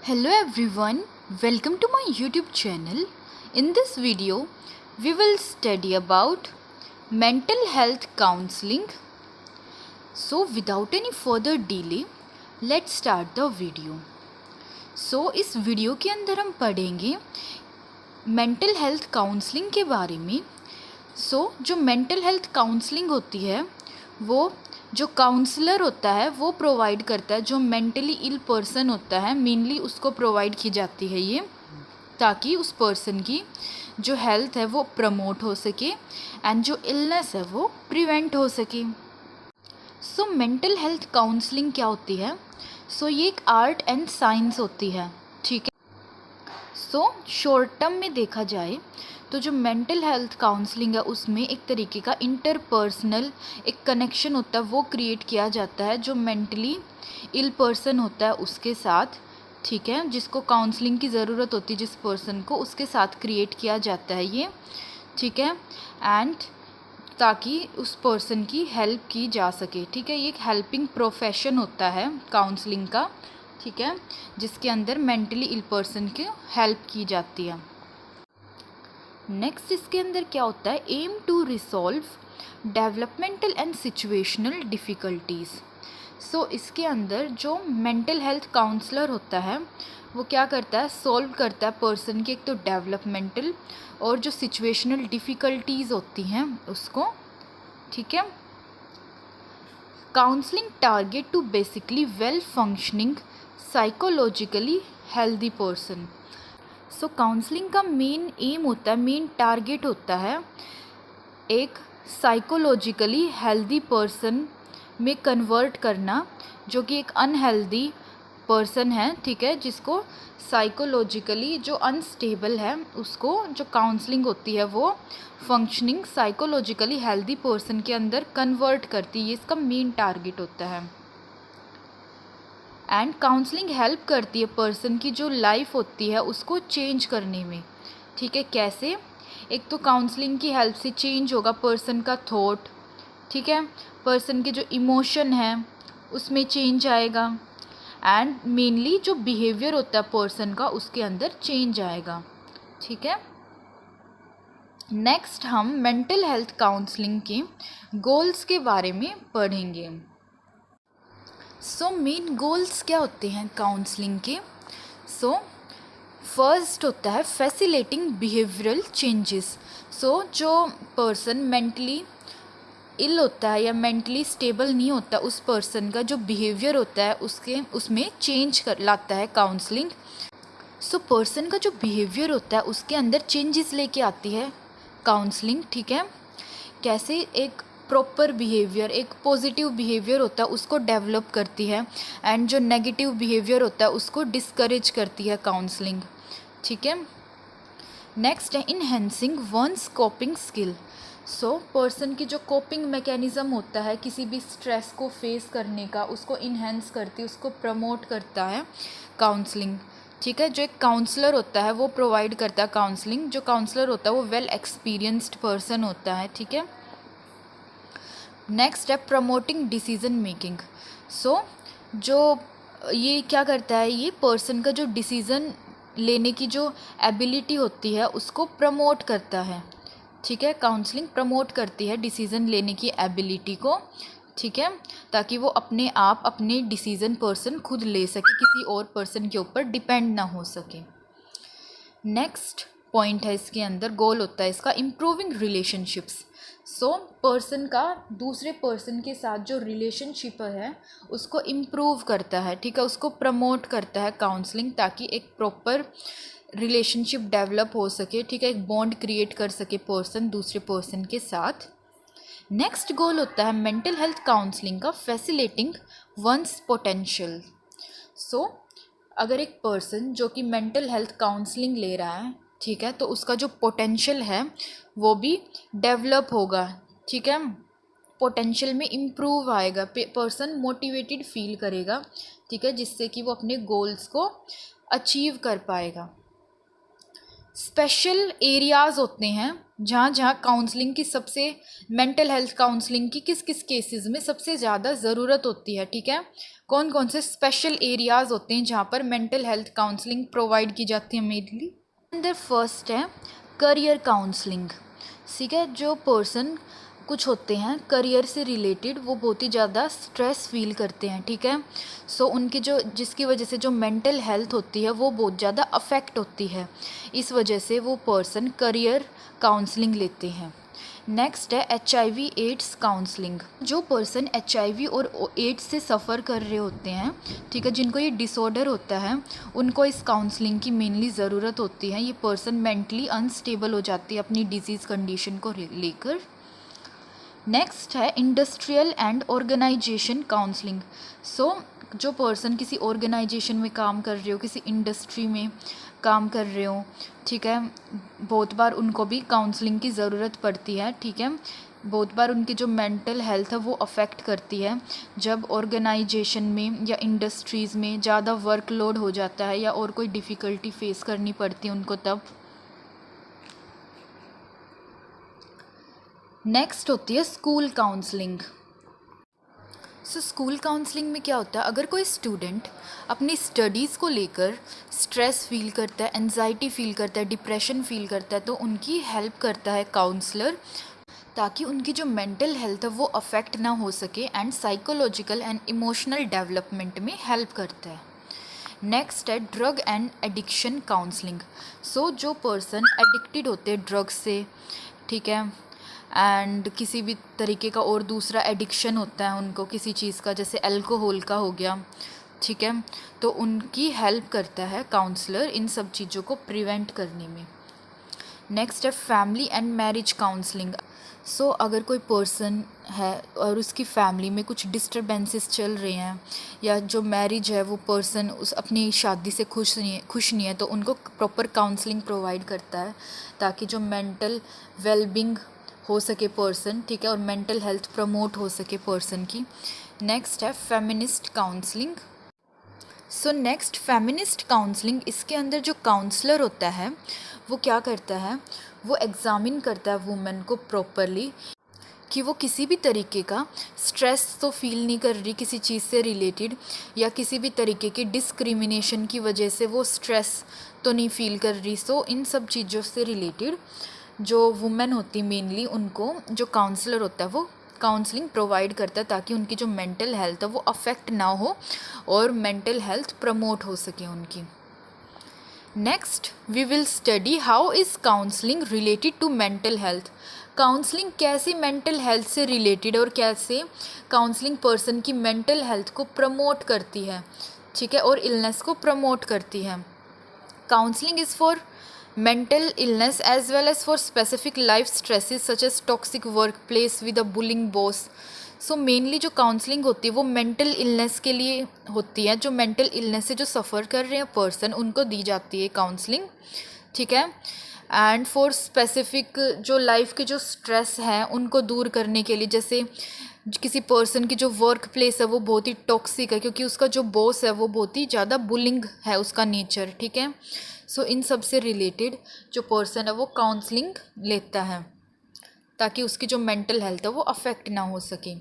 Hello everyone, welcome to my YouTube channel. In this video, we will study about mental health counseling. So without any further delay, let's start the video. So इस video के अंदर हम पढ़ेंगे mental health counselling के बारे में. जो mental health counselling होती है वो जो काउंसलर होता है वो प्रोवाइड करता है. जो मेंटली इल पर्सन होता है मेनली उसको प्रोवाइड की जाती है ये, ताकि उस पर्सन की जो हेल्थ है वो प्रमोट हो सके एंड जो इलनेस है वो प्रिवेंट हो सके. मेंटल हेल्थ काउंसलिंग क्या होती है? ये एक आर्ट एंड साइंस होती है, ठीक है. शॉर्ट टर्म में देखा जाए तो जो मेंटल हेल्थ काउंसलिंग है उसमें एक तरीके का इंटरपर्सनल एक कनेक्शन होता है, वो क्रिएट किया जाता है जो मेंटली इल पर्सन होता है उसके साथ, ठीक है, जिसको काउंसलिंग की ज़रूरत होती है जिस पर्सन को, उसके साथ क्रिएट किया जाता है ये, ठीक है, एंड ताकि उस पर्सन की हेल्प की जा सके, ठीक है. ये एक हेल्पिंग प्रोफेशन होता है काउंसलिंग का, ठीक है, जिसके अंदर मेंटली इल पर्सन की हेल्प की जाती है. नेक्स्ट इसके अंदर क्या होता है? Aim to resolve developmental and situational difficulties. इसके अंदर जो मेंटल हेल्थ काउंसलर होता है वो क्या करता है? सॉल्व करता है पर्सन की एक तो डेवलपमेंटल और जो सिचुएशनल डिफ़िकल्टीज़ होती हैं उसको, ठीक है. Counselling target to basically well functioning psychologically healthy person. Counselling का मेन एम होता है, मेन टारगेट होता है एक साइकोलॉजिकली हेल्दी पर्सन में कन्वर्ट करना, जो कि एक अनहेल्दी पर्सन है, ठीक है, जिसको साइकोलॉजिकली जो अनस्टेबल है उसको जो काउंसलिंग होती है वो फंक्शनिंग साइकोलॉजिकली हेल्दी पर्सन के अंदर कन्वर्ट करती है. ये इसका मेन टारगेट होता है. एंड काउंसलिंग हेल्प करती है पर्सन की जो लाइफ होती है उसको चेंज करने में, ठीक है. कैसे? एक तो काउंसलिंग की हेल्प से चेंज होगा पर्सन का थॉट, ठीक है, पर्सन के जो इमोशन है उसमें चेंज आएगा एंड मेनली जो बिहेवियर होता है पर्सन का उसके अंदर चेंज आएगा, ठीक है. नेक्स्ट हम मेंटल हेल्थ काउंसलिंग के गोल्स के बारे में पढ़ेंगे. मेन गोल्स क्या होते हैं काउंसलिंग के? फर्स्ट होता है फैसिलिटेटिंग बिहेवियरल चेंजेस. जो पर्सन मेंटली इल होता है या मेंटली स्टेबल नहीं होता, उस पर्सन का जो बिहेवियर होता है उसमें चेंज कर लाता है काउंसलिंग. पर्सन का जो बिहेवियर होता है उसके अंदर चेंजेस लेके आती है काउंसलिंग, ठीक है. कैसे? एक प्रॉपर बिहेवियर, एक पॉजिटिव बिहेवियर होता है उसको डेवलप करती है एंड जो नेगेटिव बिहेवियर होता है उसको डिस्करेज करती है काउंसलिंग, ठीक है. नेक्स्ट है enhancing one's coping skill. Person की जो कोपिंग मैकेनिज़्म होता है किसी भी स्ट्रेस को फेस करने का, उसको इन्हेंस करती है, उसको प्रमोट करता है काउंसलिंग, ठीक है. जो एक काउंसलर होता है वो प्रोवाइड करता है काउंसलिंग. जो काउंसलर होता है वो वेल एक्सपीरियंस्ड पर्सन होता है, ठीक है. नेक्स्ट है प्रमोटिंग डिसीज़न मेकिंग. जो ये क्या करता है? ये पर्सन का जो डिसीज़न लेने की जो एबिलिटी होती है उसको प्रमोट करता है, ठीक है. काउंसलिंग प्रमोट करती है डिसीज़न लेने की एबिलिटी को, ठीक है, ताकि वो अपने आप अपने डिसीज़न पर्सन खुद ले सके, किसी और पर्सन के ऊपर डिपेंड ना हो सके. नेक्स्ट पॉइंट है इसके अंदर, गोल होता है इसका इम्प्रूविंग रिलेशनशिप्स. पर्सन का दूसरे पर्सन के साथ जो रिलेशनशिप है उसको इम्प्रूव करता है, ठीक है, उसको प्रमोट करता है काउंसलिंग, ताकि एक प्रॉपर रिलेशनशिप डेवलप हो सके, ठीक है, एक बॉन्ड क्रिएट कर सके पर्सन दूसरे पर्सन के साथ. नेक्स्ट गोल होता है मेंटल हेल्थ काउंसलिंग का फैसिलिटेटिंग वंस पोटेंशियल. अगर एक पर्सन जो कि मेंटल हेल्थ काउंसलिंग ले रहा है, ठीक है, तो उसका जो पोटेंशियल है वो भी डेवलप होगा, ठीक है, पोटेंशियल में इम्प्रूव आएगा, पर्सन मोटिवेटेड फील करेगा, ठीक है, जिससे कि वो अपने गोल्स को अचीव कर पाएगा. स्पेशल एरियाज़ होते हैं जहाँ जहाँ काउंसलिंग की सबसे मेंटल हेल्थ काउंसलिंग की किस किस केसेस में सबसे ज़्यादा ज़रूरत होती है, ठीक है, कौन कौन से स्पेशल एरियाज़ होते हैं जहाँ पर मेंटल हेल्थ काउंसलिंग प्रोवाइड की जाती है मेनली। अंदर फर्स्ट है करियर काउंसलिंग, ठीक है। जो पर्सन कुछ होते हैं करियर से रिलेटेड, वो बहुत ही ज़्यादा स्ट्रेस फील करते हैं, ठीक है। सो उनकी जो जिसकी वजह से जो मेंटल हेल्थ होती है वो बहुत ज़्यादा अफेक्ट होती है, इस वजह से वो पर्सन करियर काउंसलिंग लेते हैं। नेक्स्ट है HIV एड्स काउंसलिंग। जो पर्सन HIV और एड्स से सफ़र कर रहे होते हैं, ठीक है, जिनको ये डिसऑर्डर होता है, उनको इस काउंसलिंग की मेनली ज़रूरत होती है। ये पर्सन मेंटली अनस्टेबल हो जाती है अपनी डिजीज़ कंडीशन को लेकर। नेक्स्ट है इंडस्ट्रियल एंड ऑर्गेनाइजेशन काउंसलिंग। सो जो पर्सन किसी ऑर्गेनाइजेशन में काम कर रहे हो, किसी इंडस्ट्री में काम कर रहे हो, ठीक है, बहुत बार उनको भी काउंसलिंग की ज़रूरत पड़ती है, ठीक है। बहुत बार उनकी जो मेंटल हेल्थ है वो अफेक्ट करती है जब ऑर्गेनाइजेशन में या इंडस्ट्रीज़ में ज़्यादा वर्कलोड हो जाता है या और कोई डिफ़िकल्टी फेस करनी पड़ती है उनको तब। नेक्स्ट होती है school counselling. So school counselling में क्या होता है, अगर कोई स्टूडेंट अपनी स्टडीज़ को लेकर स्ट्रेस फील करता है, एंजाइटी फील करता है, डिप्रेशन फील करता है, तो उनकी हेल्प करता है काउंसलर, ताकि उनकी जो मेंटल हेल्थ है वो अफेक्ट ना हो सके and psychological and emotional development में हेल्प करता है। नेक्स्ट है ड्रग एंड एडिक्शन काउंसलिंग। सो जो पर्सन एडिक्टेड होते हैं ड्रग्स से, ठीक है, एंड किसी भी तरीके का और दूसरा एडिक्शन होता है उनको किसी चीज़ का, जैसे अल्कोहल का हो गया, ठीक है, तो उनकी हेल्प करता है काउंसलर इन सब चीज़ों को प्रिवेंट करने में। नेक्स्ट है फैमिली एंड मैरिज काउंसलिंग। सो अगर कोई पर्सन है और उसकी फैमिली में कुछ डिस्टर्बेंसेस चल रहे हैं, या जो मैरिज है वो पर्सन उस अपनी शादी से खुश नहीं है, तो उनको प्रॉपर काउंसलिंग प्रोवाइड करता है ताकि जो मेंटल वेलबींग हो सके पर्सन, ठीक है, और मेंटल हेल्थ प्रमोट हो सके पर्सन की। नेक्स्ट है feminist counselling. So next feminist counselling, इसके अंदर जो काउंसलर होता है वो क्या करता है, वो एग्ज़ामिन करता है वुमेन को प्रॉपरली कि वो किसी भी तरीके का स्ट्रेस तो फील नहीं कर रही किसी चीज़ से रिलेटेड, या किसी भी तरीके की डिस्क्रिमिनेशन की वजह से वो स्ट्रेस तो नहीं फील कर रही। सो इन सब चीज़ों से रिलेटेड जो वुमेन होती मेनली, उनको जो काउंसलर होता है वो काउंसलिंग प्रोवाइड करता है ताकि उनकी जो मेंटल हेल्थ है वो अफेक्ट ना हो और मेंटल हेल्थ प्रमोट हो सके उनकी। Next we will study how is counselling related to mental health. Counselling कैसे मेंटल हेल्थ से रिलेटेड और कैसे काउंसलिंग पर्सन की मेंटल हेल्थ को प्रमोट करती है, ठीक है, और इलनेस को प्रमोट करती है। Counselling is for mental illness as well as for specific life stresses such as toxic workplace with a bullying boss. So mainly जो काउंसलिंग होती है वो मेंटल इलनेस के लिए होती है, जो मेंटल इलनेस से जो सफ़र कर रहे हैं पर्सन उनको दी जाती है काउंसलिंग, ठीक है। एंड फॉर स्पेसिफिक जो लाइफ के जो स्ट्रेस हैं उनको दूर करने के लिए, जैसे किसी पर्सन की जो वर्क प्लेस है वो बहुत ही टॉक्सिक है क्योंकि उसका जो बॉस है वो बहुत ही ज़्यादा बुलिंग है उसका नेचर, ठीक है। सो इन सब से रिलेटेड जो पर्सन है वो काउंसलिंग लेता है ताकि उसकी जो मेंटल हेल्थ है वो अफेक्ट ना हो सके।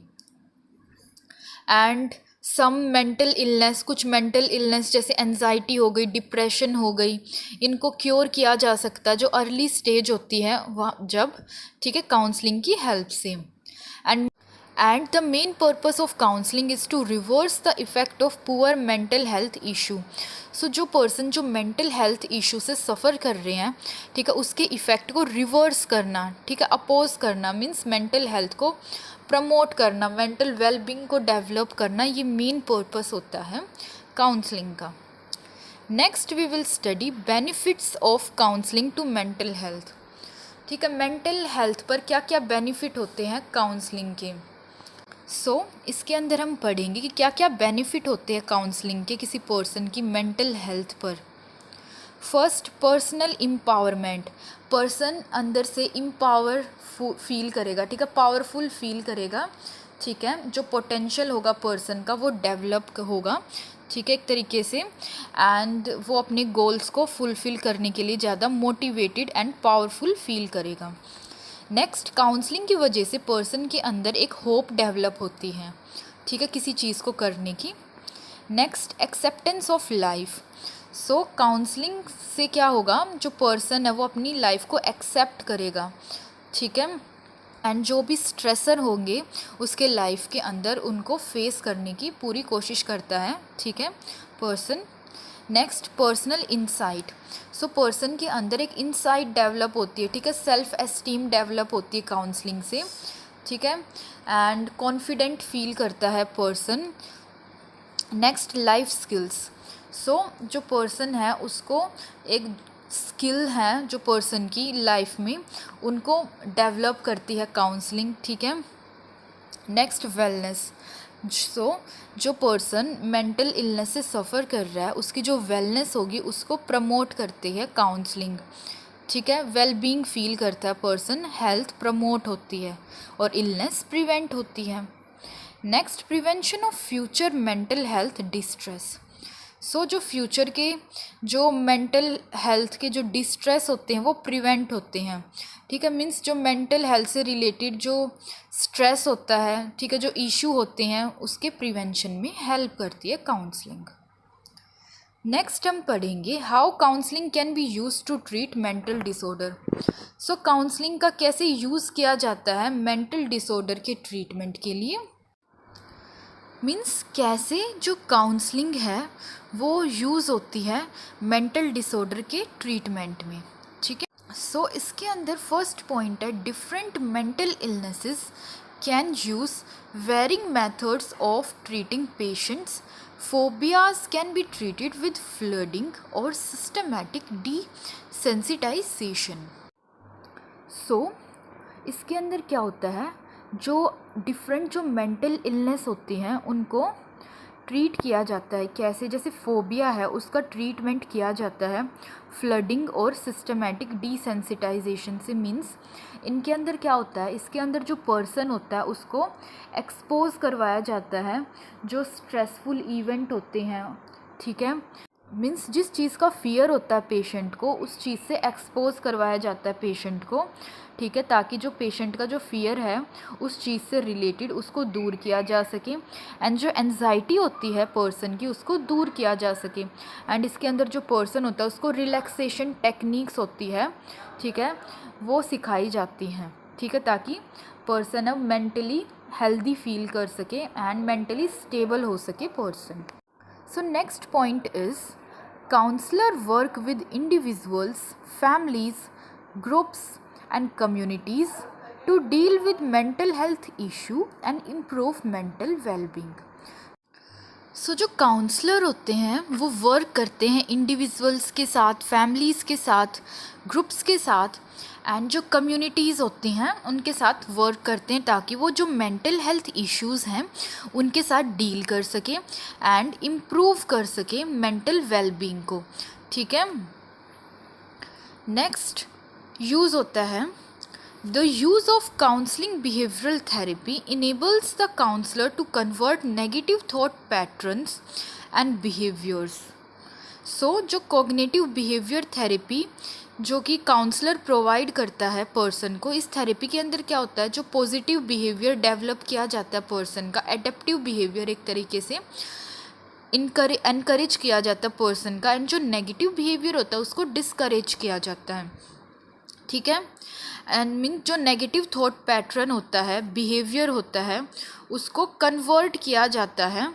एंड सम मेंटल इलनेस, कुछ मेंटल इलनेस जैसे एंजाइटी हो गई, डिप्रेशन हो गई, इनको क्योर किया जा सकता है जो अर्ली स्टेज होती है वह जब, ठीक है, काउंसलिंग की हेल्प से। And the main purpose of counselling is to reverse the effect of poor mental health issue. So जो पर्सन जो मेंटल हेल्थ इशू से सफ़र कर रहे हैं, ठीक है, उसके इफ़ेक्ट को रिवर्स करना, ठीक है, अपोज करना, मीन्स मेंटल हेल्थ को प्रमोट करना, मेंटल वेलबींग को डेवलप करना, ये मेन पर्पस होता है काउंसलिंग का। Next we will study benefits of counselling to mental health, ठीक है, मेंटल हेल्थ पर क्या क्या बेनिफिट होते हैं काउंसलिंग के। सो इसके अंदर हम पढ़ेंगे कि क्या क्या बेनिफिट होते हैं काउंसलिंग के किसी पर्सन की मेंटल हेल्थ पर। फर्स्ट, पर्सनल एम्पावरमेंट, पर्सन अंदर से एम्पावर फील करेगा, ठीक है, पावरफुल फील करेगा, ठीक है, जो पोटेंशियल होगा पर्सन का वो डेवलप होगा, ठीक है, एक तरीके से, एंड वो अपने गोल्स को फुलफ़िल करने के लिए ज़्यादा मोटिवेटेड एंड पावरफुल फील करेगा। नेक्स्ट, काउंसलिंग की वजह से पर्सन के अंदर एक होप डेवलप होती है, ठीक है, किसी चीज़ को करने की। Next, acceptance of life. So counselling से क्या होगा, जो पर्सन है वो अपनी लाइफ को एक्सेप्ट करेगा, ठीक है, एंड जो भी स्ट्रेसर होंगे उसके लाइफ के अंदर उनको फेस करने की पूरी कोशिश करता है, ठीक है, person. Next, personal insight. So person के अंदर एक इंसाइट डेवलप होती है, ठीक है, सेल्फ एस्टीम डेवलप होती है काउंसलिंग से, ठीक है, एंड कॉन्फिडेंट फील करता है person. Next, life skills. So जो पर्सन है उसको एक स्किल है जो पर्सन की लाइफ में उनको डेवलप करती है काउंसलिंग, ठीक है। Next, wellness. सो जो पर्सन मेंटल इलनेस से सफ़र कर रहा है उसकी जो वेलनेस होगी उसको प्रमोट करती है काउंसलिंग, ठीक है, वेल बीइंग फील करता है पर्सन, हेल्थ प्रमोट होती है और इलनेस प्रिवेंट होती है। Next, prevention of future mental health distress. So जो फ्यूचर के जो मेंटल हेल्थ के जो डिस्ट्रेस होते हैं वो प्रिवेंट होते हैं, ठीक है, मीन्स जो मेंटल हेल्थ से रिलेटेड जो स्ट्रेस होता है, ठीक है, जो इशू होते हैं उसके प्रिवेंशन में हेल्प करती है काउंसलिंग। नेक्स्ट हम पढ़ेंगे how counselling can be use to treat mental disorder. So counselling का कैसे यूज़ किया जाता है मेंटल डिसऑर्डर के ट्रीटमेंट के लिए। मीन्स कैसे जो काउंसलिंग है वो यूज़ होती है मेंटल डिसऑर्डर के ट्रीटमेंट में, ठीक है। सो इसके अंदर फर्स्ट पॉइंट है different mental illnesses can use varying methods of treating patients. Phobias can be treated with flooding और सिस्टमैटिक डीसेंसिटाइजेशन। सो इसके अंदर क्या होता है, जो डिफरेंट जो मेंटल इलनेस होती हैं उनको ट्रीट किया जाता है कैसे, जैसे फोबिया है उसका ट्रीटमेंट किया जाता है फ्लडिंग और सिस्टमैटिक डीसेंसिटाइजेशन से। मीन्स इनके अंदर क्या होता है, इसके अंदर जो पर्सन होता है उसको एक्सपोज करवाया जाता है जो स्ट्रेसफुल इवेंट होते हैं, ठीक है, मीन्स जिस चीज़ का फियर होता है पेशेंट को उस चीज़ से एक्सपोज करवाया जाता है पेशेंट को, ठीक है, ताकि जो पेशेंट का जो फियर है उस चीज़ से रिलेटेड उसको दूर किया जा सके एंड जो एंजाइटी होती है पर्सन की उसको दूर किया जा सके। एंड इसके अंदर जो पर्सन होता है उसको रिलैक्सेशन टेक्निक्स होती है, ठीक है, वो सिखाई जाती हैं, ठीक है, ताकि पर्सन अब मेंटली हेल्दी फील कर सके एंड मेंटली स्टेबल हो सके person. So next point is counselor work with individuals, families, groups and communities to deal with mental health issue and improve mental well-being. सो जो काउंसलर होते हैं वो work करते हैं इंडिविजुअल्स के साथ, फैमिलीज़ के साथ, ग्रुप्स के साथ एंड जो कम्युनिटीज़ होती हैं उनके साथ वर्क करते हैं ताकि वो जो मेंटल हेल्थ इश्यूज़ हैं उनके साथ डील कर सके एंड इम्प्रूव कर सके मेंटल वेलबींग को, ठीक है। नेक्स्ट यूज़ होता है The use of counseling behavioral therapy enables the counselor to convert negative thought patterns and behaviors. So जो cognitive behavior therapy जो कि काउंसलर प्रोवाइड करता है पर्सन को, इस थेरेपी के अंदर क्या होता है, जो पॉजिटिव बिहेवियर डेवलप किया जाता है पर्सन का, एडेप्टिव बिहेवियर एक तरीके से इनकरेज किया जाता है पर्सन का, एंड जो नेगेटिव बिहेवियर होता है उसको डिस्करेज किया जाता है, ठीक है। एंड मीन जो नेगेटिव थॉट पैटर्न होता है, बिहेवियर होता है, उसको कन्वर्ट किया जाता है,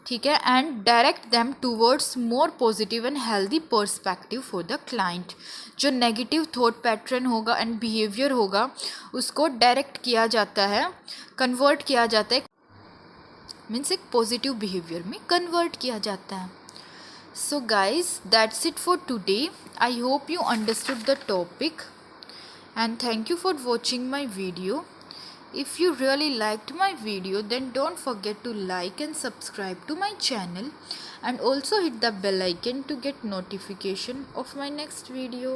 ठीक है, and direct them towards more positive and healthy perspective for the client. जो नेगेटिव थॉट पैटर्न होगा एंड बिहेवियर होगा उसको डायरेक्ट किया जाता है, कन्वर्ट किया जाता है, मीन्स एक पॉजिटिव बिहेवियर में कन्वर्ट किया जाता है। So guys that's it for today. I hope you understood the topic and thank you for watching my video. If you really liked my video then don't forget to like and subscribe to my channel and also hit the bell icon to get notification of my next video.